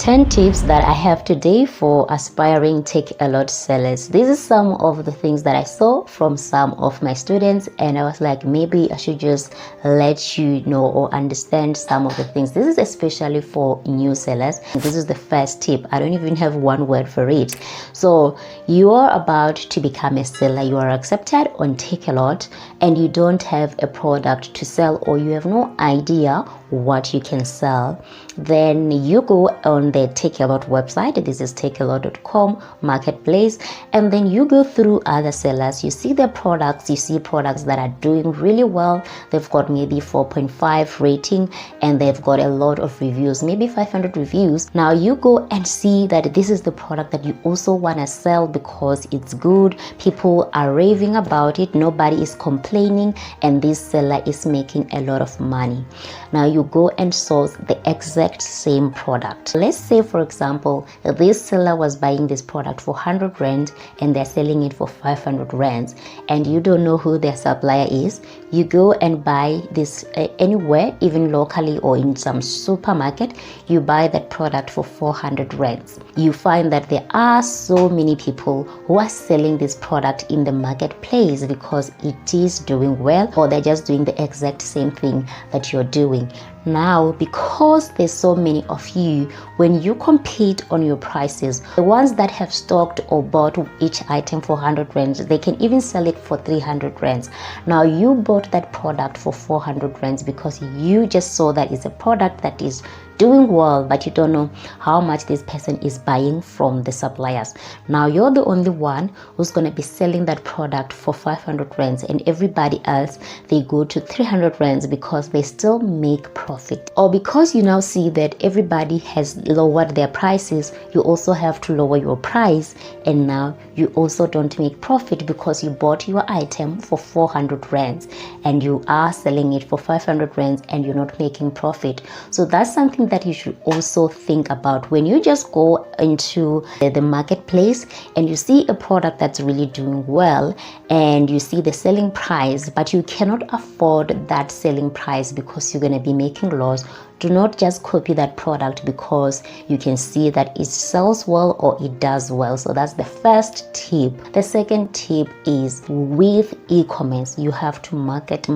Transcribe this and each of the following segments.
10 tips that I have today for aspiring Takealot sellers. This is some of the things that I saw from some of my students, and I was like, maybe I should just let you know or understand some of the things. This is especially for new sellers. This is the first tip. I don't even have one word for it. So you are about to become a seller. You are accepted on Takealot and you don't have a product to sell, or you have no idea what you can sell. Then you go on the Takealot website. This is takealot.com marketplace, and then you go through other sellers. You see their products. You see products that are doing really well. They've got maybe 4.5 rating and they've got a lot of reviews, maybe 500 reviews. Now you go and see that this is the product that you also want to sell because it's good. People are raving about it. Nobody is complaining, and this seller is making a lot of money. Now you go and source the exact same product. Let's say, for example, this seller was buying this product for 100 rand and they're selling it for 500 rands, and you don't know who their supplier is. You go and buy this anywhere, even locally or in some supermarket. You buy that product for 400 rands. You find that there are so many people who are selling this product in the marketplace because it is doing well, or they're just doing the exact same thing that you're doing. Now, because there's so many of you, when you compete on your prices, the ones that have stocked or bought each item for 100 rands, they can even sell it for 300 rands. Now you bought that product for 400 rands because you just saw that it's a product that is doing well, but you don't know how much this person is buying from the suppliers. Now you're the only one who's going to be selling that product for 500 rands, and everybody else, they go to 300 rands because they still make profit. Or because you now see that everybody has lowered their prices, you also have to lower your price, and now you also don't make profit because you bought your item for 400 rands and you are selling it for 500 rands and you're not making profit. So that's something that you should also think about when you just go into the marketplace and you see a product that's really doing well and you see the selling price, but you cannot afford that selling price because you're going to be making loss. Do not just copy that product because you can see that it sells well or it does well. So that's the first tip. The second tip is with e-commerce, you have to market.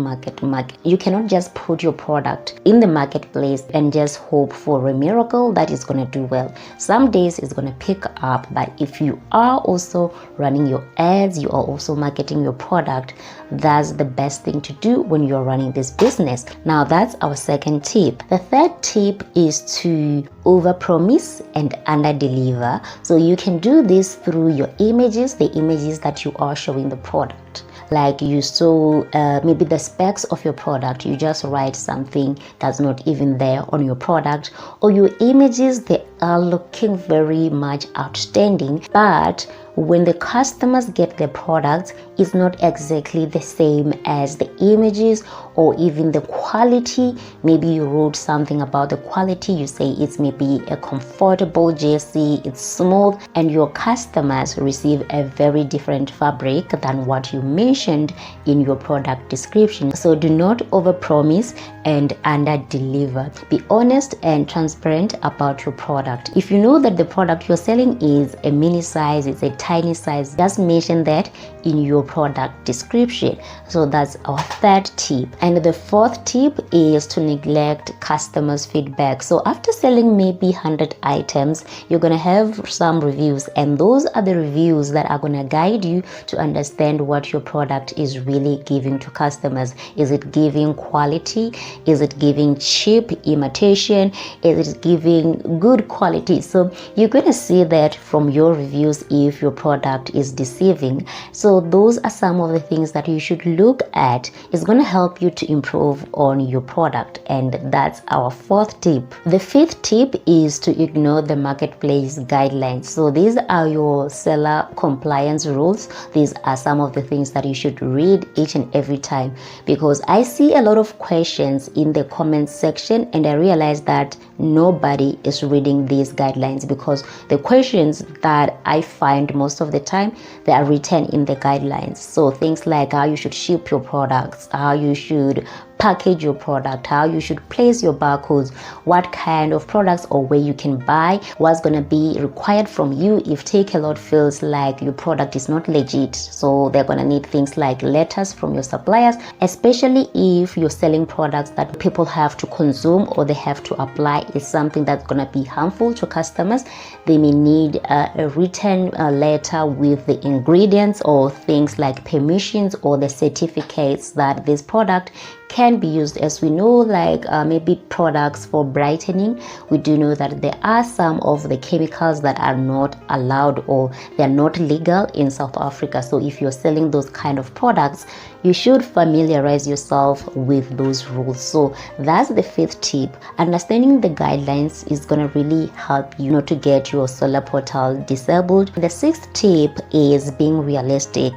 You cannot just put your product in the marketplace and just hope for a miracle that is going to do well. Some days it's going to pick up, but if you are also running your ads, you are also marketing your product, that's the best thing to do when you're running this business. Now that's our second tip. The third tip is to overpromise and underdeliver. So you can do this through your images, the images that you are showing the product. Like you saw maybe the specs of your product, you just write something that's not even there on your product, or your images, they are looking very much outstanding, but when the customers get the product, it's not exactly the same as the images or even the quality. Maybe you wrote something about the quality, you say it's maybe a comfortable jersey, it's smooth, and your customers receive a very different fabric than what you mentioned in your product description. So do not overpromise and under-deliver. Be honest and transparent about your product. If you know that the product you're selling is a mini size, it's a tiny size, just mention that in your product description. So that's our third tip. And the fourth tip is to neglect customers' feedback. So after selling maybe 100 items, you're going to have some reviews, and those are the reviews that are going to guide you to understand what your product is really giving to customers. Is it giving quality? Is it giving cheap imitation? Is it giving good quality? So you're going to see that from your reviews if your product is deceiving. So those are some of the things that you should look at. It's going to help you to improve on your product, and that's our fourth tip. The fifth tip is to ignore the marketplace guidelines. So these are your seller compliance rules. These are some of the things that you should read each and every time, because I see a lot of questions in the comment section and I realize that nobody is reading these guidelines, because the questions that I find most of the time, they are written in the guidelines. So things like how you should ship your products, how you should package your product, how you should place your barcodes, what kind of products or where you can buy, what's going to be required from you if Takealot feels like your product is not legit. So they're going to need things like letters from your suppliers, especially if you're selling products that people have to consume or they have to apply. It's something that's going to be harmful to customers. They may need a written letter with the ingredients or things like permissions or the certificates that this product can be used. As we know, like maybe products for brightening, we do know that there are some of the chemicals that are not allowed or they're not legal in South Africa. So if you're selling those kind of products, you should familiarize yourself with those rules. So that's the 5th tip. Understanding the guidelines is going to really help you not to get your solar portal disabled. The 6th tip is being realistic.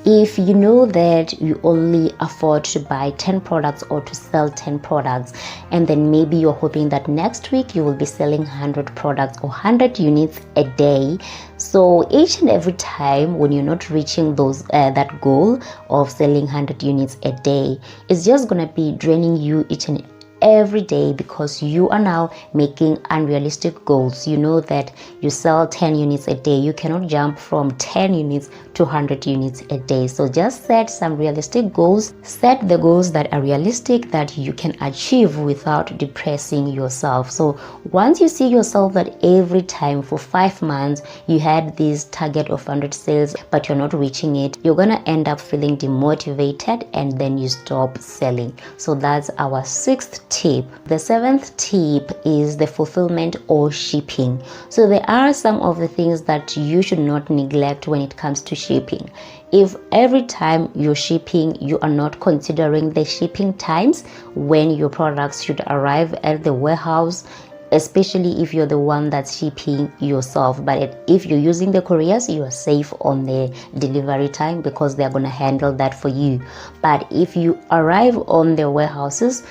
If you know that you only afford to buy 10 products or to sell 10 products, and then maybe you're hoping that next week you will be selling 100 products or 100 units a day, so each and every time when you're not reaching those that goal of selling 100 units a day, it's just gonna be draining you each and every day because you are now making unrealistic goals. You know that you sell 10 units a day. You cannot jump from 10 units to 100 units a day. So just set some realistic goals. Set the goals that are realistic that you can achieve without depressing yourself. So once you see yourself that every time for 5 months you had this target of 100 sales but you're not reaching it, you're gonna end up feeling demotivated and then you stop selling. So that's our 6th tip. The 7th tip is the fulfillment or shipping. So there are some of the things that you should not neglect when it comes to shipping. If every time you're shipping, you are not considering the shipping times when your products should arrive at the warehouse, especially if you're the one that's shipping yourself. But if you're using the couriers, you are safe on the delivery time because they're going to handle that for you. But if you arrive on the warehouses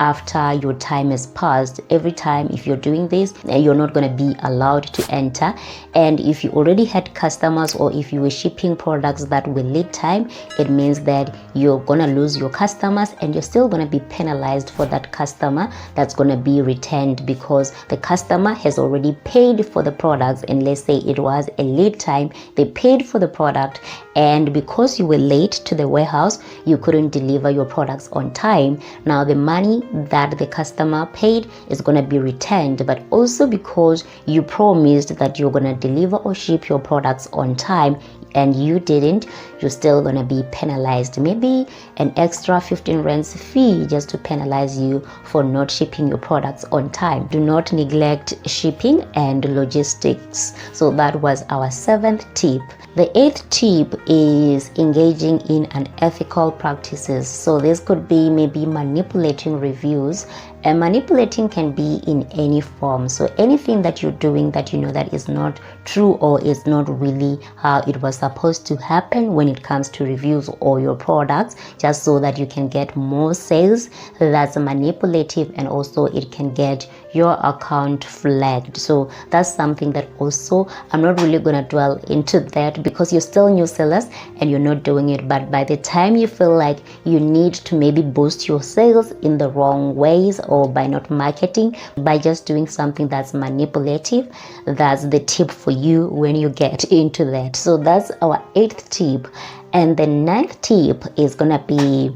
after your time has passed, every time if you're doing this, you're not going to be allowed to enter. And if you already had customers or if you were shipping products that were late time, it means that you're going to lose your customers and you're still going to be penalized for that customer that's going to be returned because the customer has already paid for the products. And let's say it was a late time, they paid for the product, and because you were late to the warehouse, you couldn't deliver your products on time. Now the money that the customer paid is going to be returned, but also because you promised that you're going to deliver or ship your products on time and you didn't, you're still going to be penalized. Maybe an extra 15 rands fee just to penalize you for not shipping your products on time. Do not neglect shipping and logistics. So that was our 7th tip. The 8th tip is engaging in unethical practices. So this could be maybe manipulating reviews. And manipulating can be in any form. So anything that you're doing that you know that is not true or is not really how it was supposed to happen when it comes to reviews or your products, just so that you can get more sales, that's manipulative, and also it can get your account flagged. So that's something that also I'm not really going to dwell into that because you're still new sellers and you're not doing it. But by the time you feel like you need to maybe boost your sales in the wrong ways or by not marketing, by just doing something that's manipulative, that's the tip for you when you get into that. So that's our 8th tip. And the 9th tip is gonna be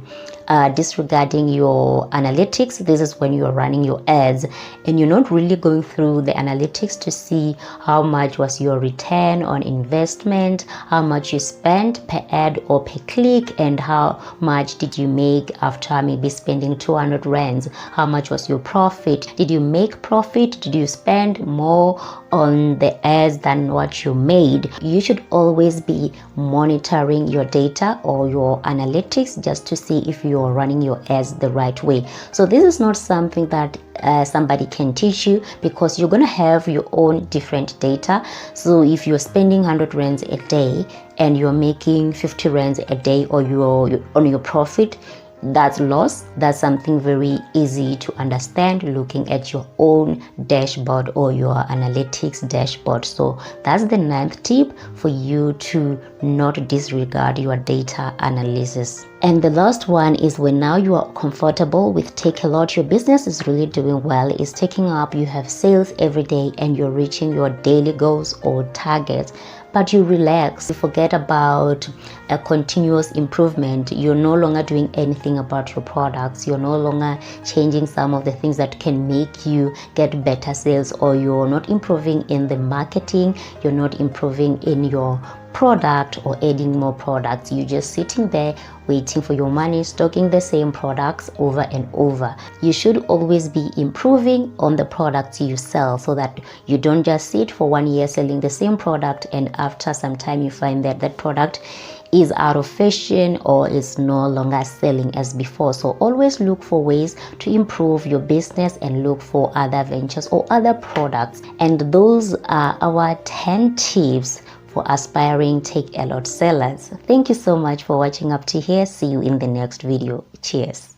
disregarding your analytics. This is when you're running your ads and you're not really going through the analytics to see how much was your return on investment, how much you spent per ad or per click, and how much did you make after maybe spending 200 rands. How much was your profit? Did you make profit? Did you spend more on the ads than what you made? You should always be monitoring your data or your analytics just to see if you're running your ads the right way. So this is not something that somebody can teach you because you're going to have your own different data. So if you're spending 100 rands a day and you're making 50 rands a day, or you're on your profit, that loss, that's something very easy to understand looking at your own dashboard or your analytics dashboard. So that's the 9th tip for you to not disregard your data analysis. And the last one is, when now you are comfortable with Takealot, your business is really doing well, is taking up, you have sales every day and you're reaching your daily goals or targets, but you relax, you forget about a continuous improvement. You're no longer doing anything about your products. You're no longer changing some of the things that can make you get better sales, or you're not improving in the marketing, you're not improving in your product or adding more products. You're just sitting there waiting for your money, stocking the same products over and over. You should always be improving on the products you sell, so that you don't just sit for 1 year selling the same product and after some time you find that that product is out of fashion or is no longer selling as before. So always look for ways to improve your business and look for other ventures or other products. And those are our 10 tips for aspiring Takealot sellers. Thank you so much for watching up to here. See you in the next video. Cheers.